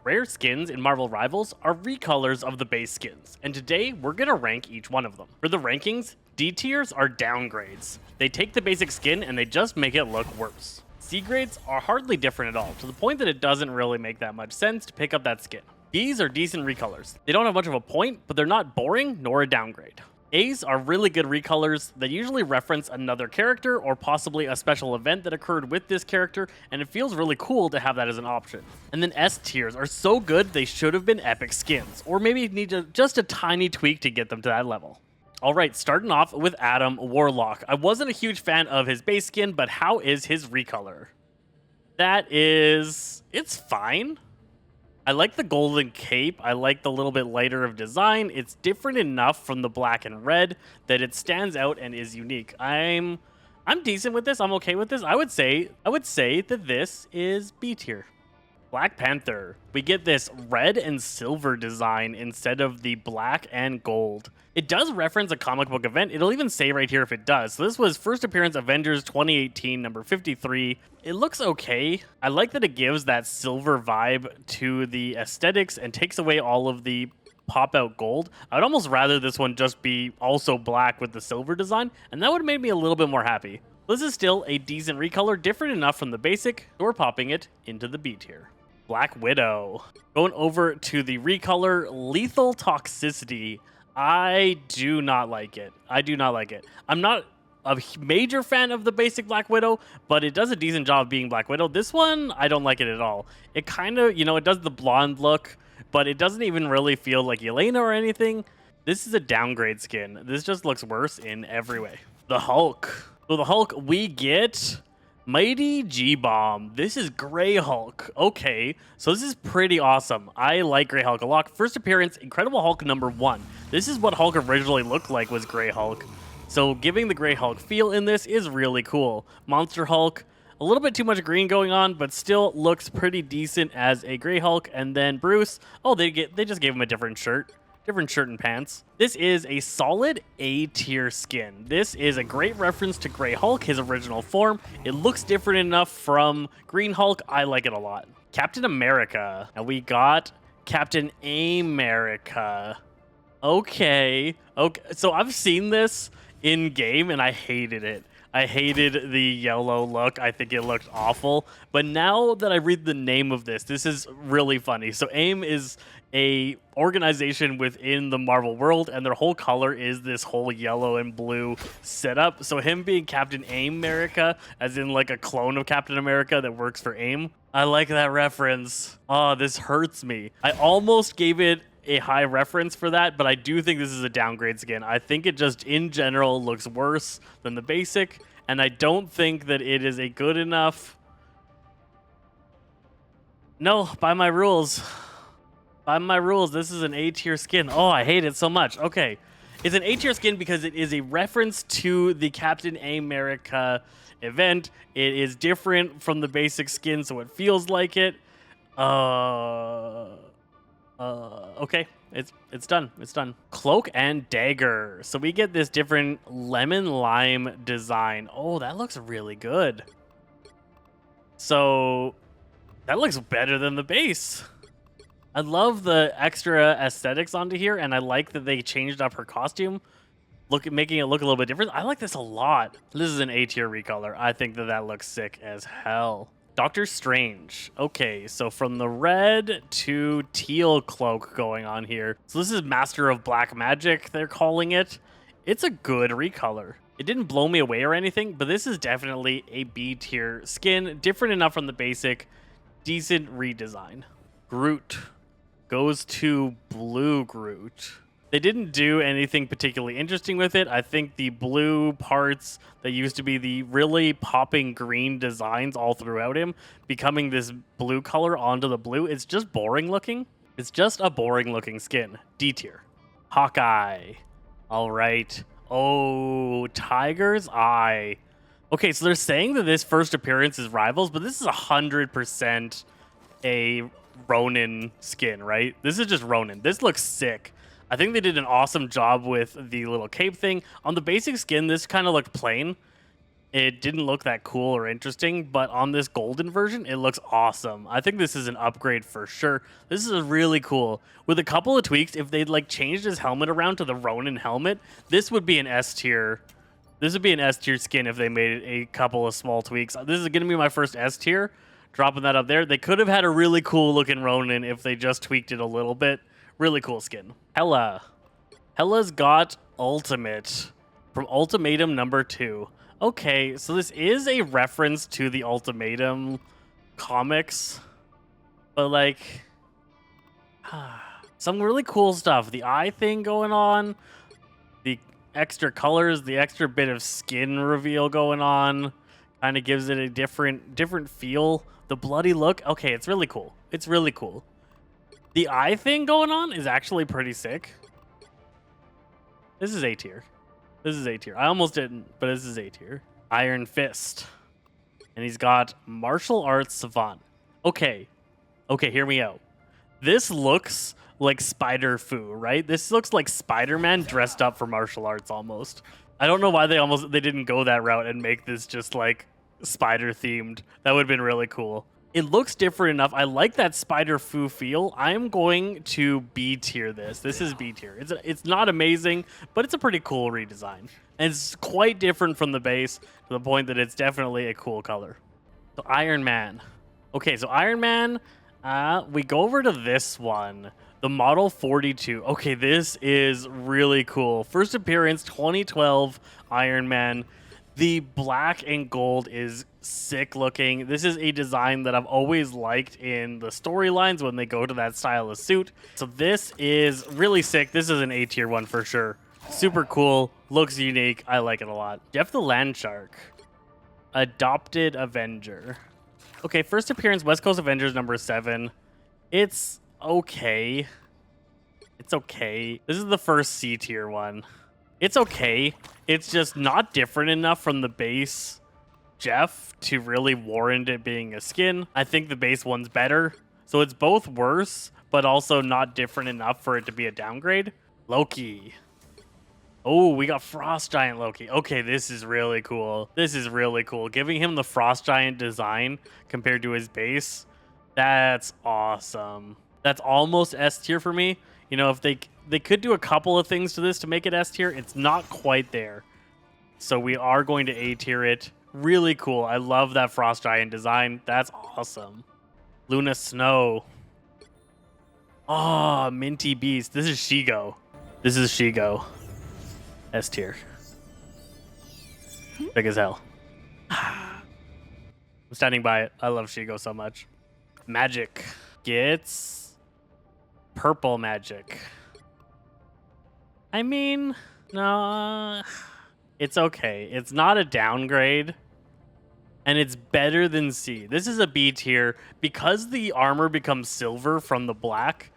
Rare skins in Marvel Rivals are recolors of the base skins, and today we're gonna rank each one of them. For the rankings, D tiers are downgrades. They take the basic skin and they just make it look worse. C grades are hardly different at all, to the point that it doesn't really make that much sense to pick up that skin. Bs are decent recolors. They don't have much of a point, but they're not boring nor a downgrade. A's are really good recolors that usually reference another character or possibly a special event that occurred with this character, and it feels really cool to have that as an option. And then S tiers are so good they should have been epic skins, or maybe need just a tiny tweak to get them to that level. Alright, starting off with Adam Warlock. I wasn't a huge fan of his base skin, but how is his recolor? It's fine. I like the golden cape. I like the little bit lighter of design. It's different enough from the black and red that it stands out and is unique. I'm decent with this. I'm okay with this. I would say that this is B tier. Black Panther. We get this red and silver design instead of the black and gold. It does reference a comic book event. It'll even say right here if it does. So this was first appearance Avengers 2018, number 53. It looks okay. I like that it gives that silver vibe to the aesthetics and takes away all of the pop-out gold. I would almost rather this one just be also black with the silver design, and that would have made me a little bit more happy. This is still a decent recolor, different enough from the basic, so we're popping it into the B tier. Black Widow. Going over to the recolor, Lethal Toxicity. I do not like it. I'm not a major fan of the basic Black Widow, but it does a decent job being Black Widow. This one, I don't like it at all. It kind of, it does the blonde look, but it doesn't even really feel like Yelena or anything. This is a downgrade skin. This just looks worse in every way. The Hulk. So the Hulk, we get Mighty G-Bomb. This is Grey Hulk. Okay, so this is pretty awesome. I like Grey Hulk a lot. First appearance, Incredible Hulk number 1. This is what Hulk originally looked like, was Grey Hulk. So giving the Grey Hulk feel in this is really cool. Monster Hulk, a little bit too much green going on, but still looks pretty decent as a Grey Hulk. And then Bruce, they just gave him a different shirt and pants. This is a solid A tier skin. This is a great reference to Grey Hulk, his original form. It looks different enough from Green Hulk. I like it a lot. Captain America. Now we got Captain America. Okay. So I've seen this in game and I hated it. I hated the yellow look. I think it looked awful. But now that I read the name of this is really funny. So AIM is a organization within the Marvel world, and their whole color is this whole yellow and blue setup. So him being Captain AIM America, as in like a clone of Captain America that works for AIM. I like that reference. Oh, this hurts me. I almost gave it a high reference for that, but I do think this is a downgrade skin. I think it just in general looks worse than the basic, and I don't think that it is a good enough. No, by my rules, this is an A tier skin. Oh, I hate it so much. Okay, it's an A tier skin because it is a reference to the Captain America event. It is different from the basic skin, so it feels like it. Okay, it's done. Cloak and Dagger. So we get this different lemon lime design. Oh, that looks really good. So that looks better than the base. I love the extra aesthetics onto here, and I like that they changed up her costume, making it look a little bit different. I like this a lot. This is an A tier recolor. I think that looks sick as hell. Doctor Strange. Okay, so from the red to teal cloak going on here. So this is Master of Black Magic, they're calling it. It's a good recolor. It didn't blow me away or anything, but this is definitely a B tier skin. Different enough from the basic. Decent redesign. Groot goes to Blue Groot. They didn't do anything particularly interesting with it. I think the blue parts that used to be the really popping green designs all throughout him, becoming this blue color onto the blue, it's just boring looking. It's just a boring looking skin. D tier. Hawkeye. All right. Oh, Tiger's Eye. Okay, so they're saying that this first appearance is Rivals, but this is 100% a Ronin skin, right? This is just Ronin. This looks sick. I think they did an awesome job with the little cape thing. On the basic skin, this kind of looked plain. it didn't look that cool or interesting, but on this golden version, it looks awesome. I think this is an upgrade for sure. This is really cool. With a couple of tweaks, if they'd like changed his helmet around to the Ronin helmet, this would be an S tier. This would be an S tier skin if they made it a couple of small tweaks. This is going to be my first S tier. Dropping that up there. They could have had a really cool looking Ronin if they just tweaked it a little bit. Really cool skin. Hela. Hela's got ultimate from Ultimatum number 2. Okay, so this is a reference to the Ultimatum comics, but like some really cool stuff. The eye thing going on, the extra colors, the extra bit of skin reveal going on, kind of gives it a different feel. The bloody look, okay, it's really cool. It's really cool. The eye thing going on is actually pretty sick. This is A tier. This is A tier. I almost didn't, but this is A tier. Iron Fist. And he's got martial arts savant. Okay. Okay, hear me out. This looks like Spider-Fu, right? This looks like Spider-Man dressed up for martial arts almost. I don't know why they didn't go that route and make this just like spider themed. That would have been really cool. It looks different enough. I like that Spider-Fu feel. I'm going to B tier this. This is B tier. It's not amazing, but it's a pretty cool redesign. And it's quite different from the base to the point that it's definitely a cool color. So Iron Man. Okay, so Iron Man, we go over to this one. The Model 42. Okay, this is really cool. First appearance, 2012 Iron Man. The black and gold is sick looking. This is a design that I've always liked in the storylines when they go to that style of suit. So this is really sick. This is an A tier one for sure. Super cool. Looks unique. I like it a lot. Jeff the Landshark. Adopted Avenger. Okay, first appearance, West Coast Avengers number 7. It's okay. It's okay. This is the first C tier one. It's okay. It's just not different enough from the base Jeff to really warrant it being a skin. I think the base one's better. So it's both worse, but also not different enough for it to be a downgrade. Loki. Oh, we got Frost Giant Loki. Okay, this is really cool. This is really cool. Giving him the Frost Giant design compared to his base, that's awesome. That's almost S tier for me. You know, if they could do a couple of things to this to make it S tier, it's not quite there. So we are going to A tier it. Really cool. I love that Frost Giant design. That's awesome. Luna Snow. Oh, Minty Beast. This is Shigo. This is Shigo. S tier. Big as hell. I'm standing by it. I love Shigo so much. Magic gets purple magic. I mean, no, it's okay. It's not a downgrade, and it's better than C. This is a B tier because the armor becomes silver from the black.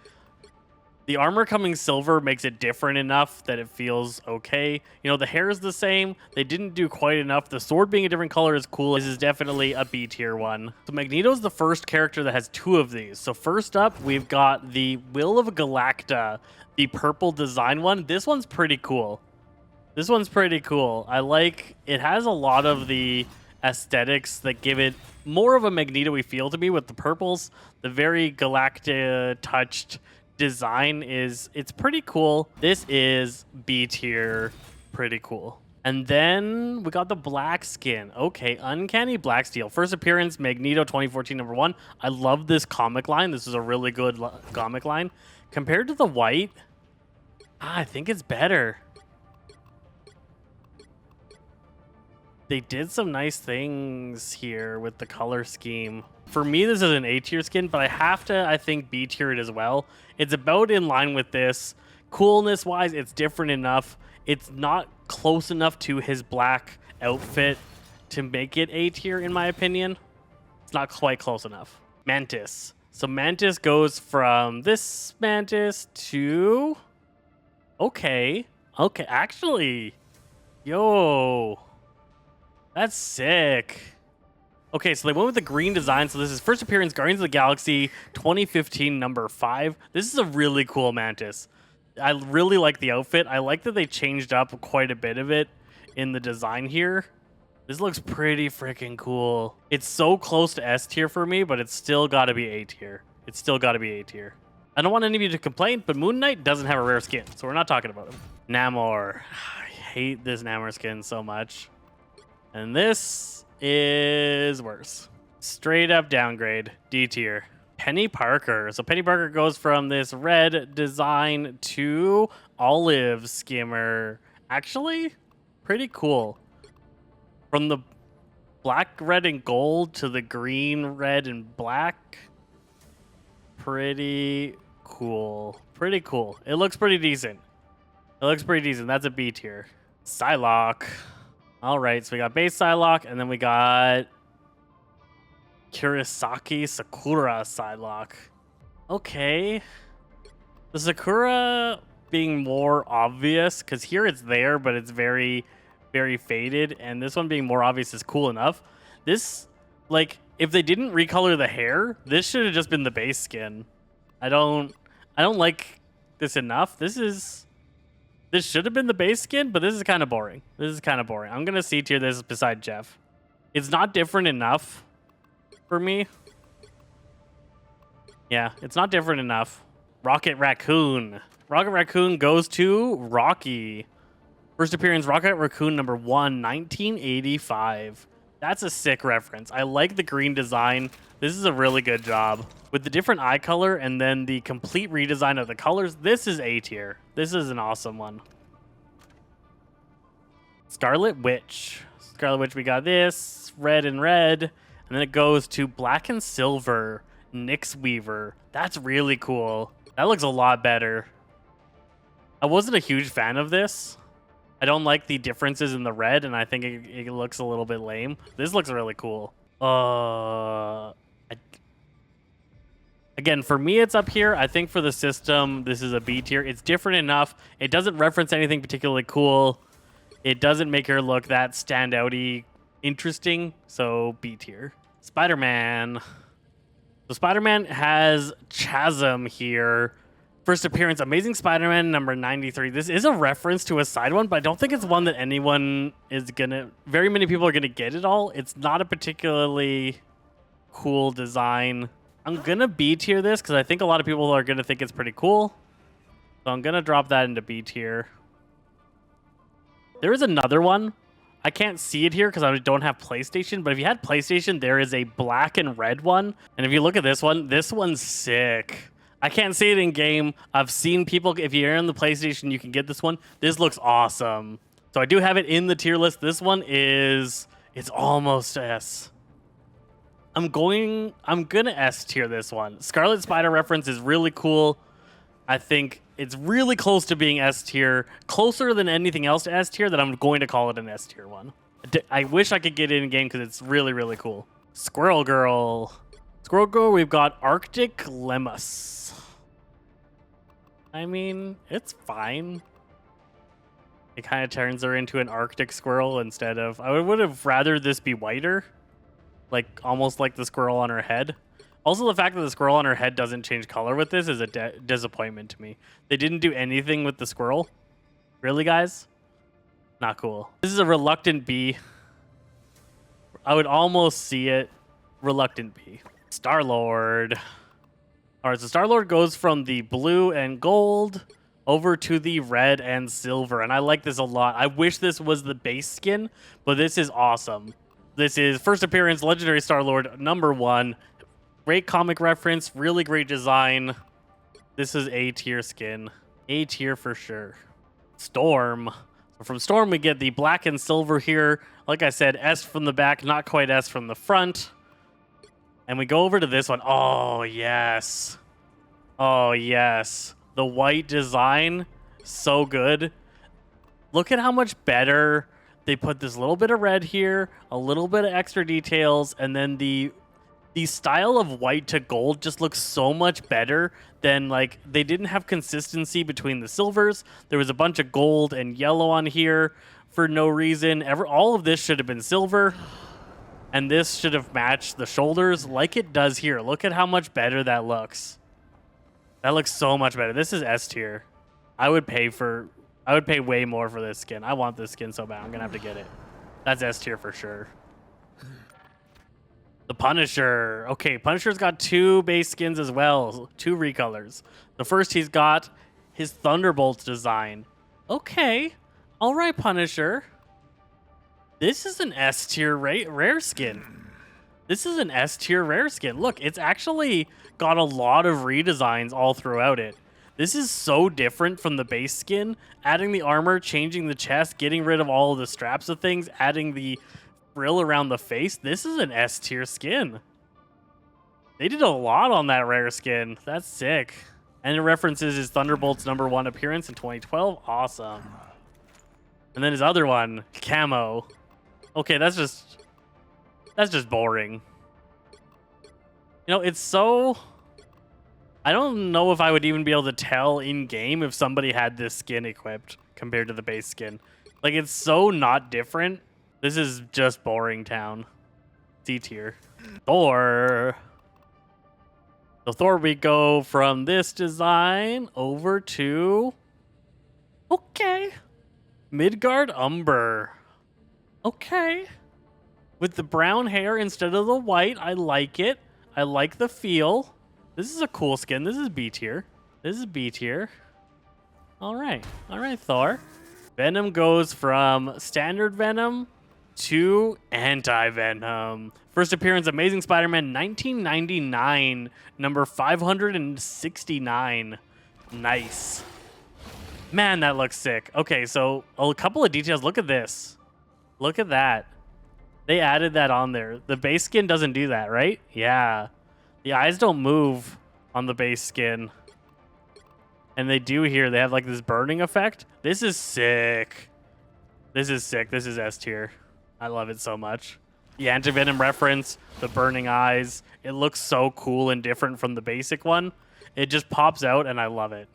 The armor coming silver makes it different enough that it feels okay. You know, the hair is the same. They didn't do quite enough. The sword being a different color is cool. This is definitely a B tier one. So Magneto's the first character that has 2 of these. So first up, we've got the Will of Galacta, the purple design one. This one's pretty cool. This one's pretty cool. I like, it has a lot of the aesthetics that give it more of a Magneto-y feel to me with the purples. The very Galacta touched design it's pretty cool. This is B tier, pretty cool. And then we got the black skin. Okay, Uncanny Black Steel. First appearance, Magneto 2014 number 1. I love this comic line. This is a really good comic line. Compared to the white, I think it's better. They did some nice things here with the color scheme. For me, this is an A tier skin, but I have to, I think, B tier it as well. It's about in line with this. Coolness wise, it's different enough. It's not close enough to his black outfit to make it A tier, in my opinion. It's not quite close enough. Mantis. So Mantis goes from this Mantis to... Okay, actually. Yo. That's sick. Okay, so they went with the green design. So this is first appearance, Guardians of the Galaxy 2015 number 5. This is a really cool Mantis. I really like the outfit. I like that they changed up quite a bit of it in the design here. This looks pretty freaking cool. It's so close to S tier for me, but it's still got to be A tier. It's still got to be A tier. I don't want any of you to complain, but Moon Knight doesn't have a rare skin, so we're not talking about him. Namor. I hate this Namor skin so much. And this is worse. Straight up downgrade. D tier. Penny Parker. So Penny Parker goes from this red design to olive skimmer. Actually, pretty cool. From the black, red, and gold to the green, red, and black. Pretty cool. Pretty cool. It looks pretty decent. It looks pretty decent. That's a B tier. Psylocke. All right, so we got base Psylocke, and then we got Kurosaki Sakura Psylocke. Okay. The Sakura being more obvious, because here it's there, but it's very, very faded, and this one being more obvious is cool enough. This, like, if they didn't recolor the hair, this should have just been the base skin. I don't like this enough. This should have been the base skin, but this is kind of boring. This is kind of boring. I'm gonna C tier this beside Jeff. It's not different enough for me. Yeah, it's not different enough. Rocket Raccoon. Rocket Raccoon goes to Rocky. First appearance, Rocket Raccoon number 1, 1985. That's a sick reference. I like the green design. This is a really good job. With the different eye color and then the complete redesign of the colors, this is A tier. This is an awesome one. Scarlet Witch. Scarlet Witch, we got this. Red and red. And then it goes to black and silver. Nyx Weaver. That's really cool. That looks a lot better. I wasn't a huge fan of this. I don't like the differences in the red, and I think it looks a little bit lame. This looks really cool. Again, for me, it's up here. I think for the system, this is a B tier. It's different enough. It doesn't reference anything particularly cool. It doesn't make her look that standouty interesting, so B tier. Spider-Man. So Spider-Man has Chasm here. First appearance, Amazing Spider-Man number 93. This is a reference to a side one, but I don't think it's one that anyone is gonna... Very many people are gonna get it all. It's not a particularly cool design. I'm gonna B tier this because I think a lot of people are gonna think it's pretty cool. So I'm gonna drop that into B tier. There is another one. I can't see it here because I don't have PlayStation, but if you had PlayStation, there is a black and red one. And if you look at this one's sick. I can't see it in game. I've seen people, if you're on the PlayStation, you can get this one. This looks awesome. So I do have it in the tier list. This one it's almost S. I'm gonna S tier this one. Scarlet Spider reference is really cool. I think it's really close to being S tier, closer than anything else to S tier, that I'm going to call it an S tier one. I wish I could get it in game because it's really, really cool. Squirrel Girl. Squirrel Girl, we've got Arctic Lemus. I mean, it's fine. It kind of turns her into an Arctic squirrel instead of... I would have rather this be whiter. Like, almost like the squirrel on her head. Also, the fact that the squirrel on her head doesn't change color with this is a disappointment to me. They didn't do anything with the squirrel. Really, guys? Not cool. This is a reluctant B. I would almost see it. Reluctant B. Star-Lord. All right, so Star-Lord goes from the blue and gold over to the red and silver, and I like this a lot. I wish this was the base skin, but this is awesome. This is first appearance, Legendary Star-Lord number 1. Great comic reference, really great design. This is A tier skin. A tier for sure. Storm. So from Storm, we get the black and silver here. Like I said, S from the back, not quite S from the front. And we go over to this one. Oh, yes. Oh, yes. The white design, so good. Look at how much better they put this little bit of red here, a little bit of extra details, and then the style of white to gold just looks so much better than, like, they didn't have consistency between the silvers. There was a bunch of gold and yellow on here for no reason. All of this should have been silver. And this should have matched the shoulders like it does here. Look at how much better that looks. That looks so much better. This is S tier. I would pay way more for this skin. I want this skin so bad. I'm going to have to get it. That's S tier for sure. The Punisher. Okay, Punisher's got 2 base skins as well, 2 recolors. The first, he's got his Thunderbolts design. Okay, all right, Punisher. This is an S tier rare skin. This is an S tier rare skin. Look, it's actually got a lot of redesigns all throughout it. This is so different from the base skin. Adding the armor, changing the chest, getting rid of all of the straps of things, adding the frill around the face. This is an S tier skin. They did a lot on that rare skin. That's sick. And it references his Thunderbolt's #1 appearance in 2012. Awesome. And then his other one, Camo. Okay, that's just boring. You know, it's so... I don't know if I would even be able to tell in-game if somebody had this skin equipped compared to the base skin. Like, it's so not different. This is just boring town. C tier. Thor. So Thor, we go from this design over to... Okay. Midgard Umber. Okay. With the brown hair instead of the white, I like it. I like the feel. This is a cool skin. This is B tier. This is B tier. All right. All right, Thor. Venom goes from standard Venom to anti-Venom. First appearance, Amazing Spider-Man 1999, number 569. Nice. Man, that looks sick. Okay, so a couple of details. Look at this. Look at that. They added that on there. The base skin doesn't do that, right? Yeah. The eyes don't move on the base skin. And they do here. They have like this burning effect. This is sick. This is sick. This is S tier. I love it so much. The anti-venom reference, the burning eyes. It looks so cool and different from the basic one. It just pops out and I love it.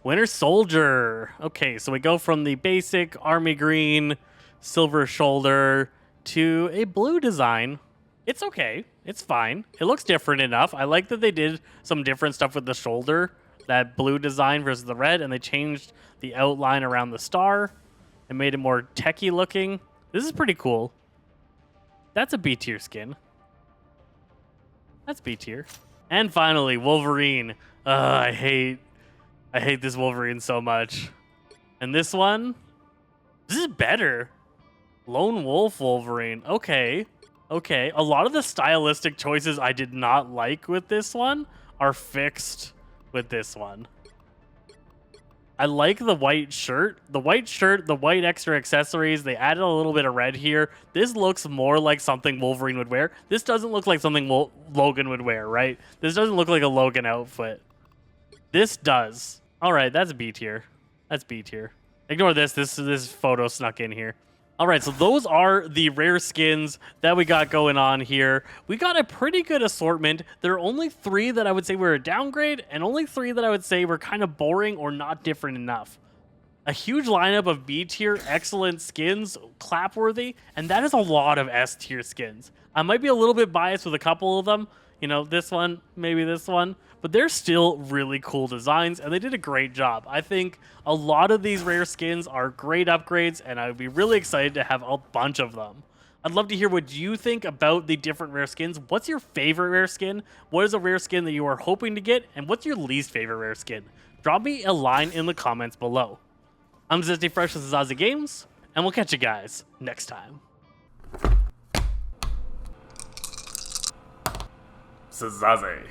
Winter Soldier. Okay, so we go from the basic army green, silver shoulder to a blue design. It's okay. It's fine. It looks different enough. I like that they did some different stuff with the shoulder, that blue design versus the red, and they changed the outline around the star and made it more techie looking. This is pretty cool. That's a B tier skin. That's B tier. And finally, Wolverine. I hate this Wolverine so much. And this one, this is better. Lone Wolf Wolverine. Okay. Okay. A lot of the stylistic choices I did not like with this one are fixed with this one. I like the white shirt. The white shirt, the white extra accessories, they added a little bit of red here. This looks more like something Wolverine would wear. This doesn't look like something Logan would wear, right? This doesn't look like a Logan outfit. This does. All right, that's B tier. That's B tier. Ignore this. This photo snuck in here. All right, so those are the rare skins that we got going on here. We got a pretty good assortment. There are only 3 that I would say were a downgrade, and only 3 that I would say were kind of boring or not different enough. A huge lineup of B tier, excellent skins, clapworthy, and that is a lot of S tier skins. I might be a little bit biased with a couple of them. You know, this one, maybe this one. But they're still really cool designs, and they did a great job. I think a lot of these rare skins are great upgrades, and I would be really excited to have a bunch of them. I'd love to hear what you think about the different rare skins. What's your favorite rare skin? What is a rare skin that you are hoping to get? And what's your least favorite rare skin? Drop me a line in the comments below. I'm Zesty Fresh with Zaza Games, and we'll catch you guys next time. Zaze.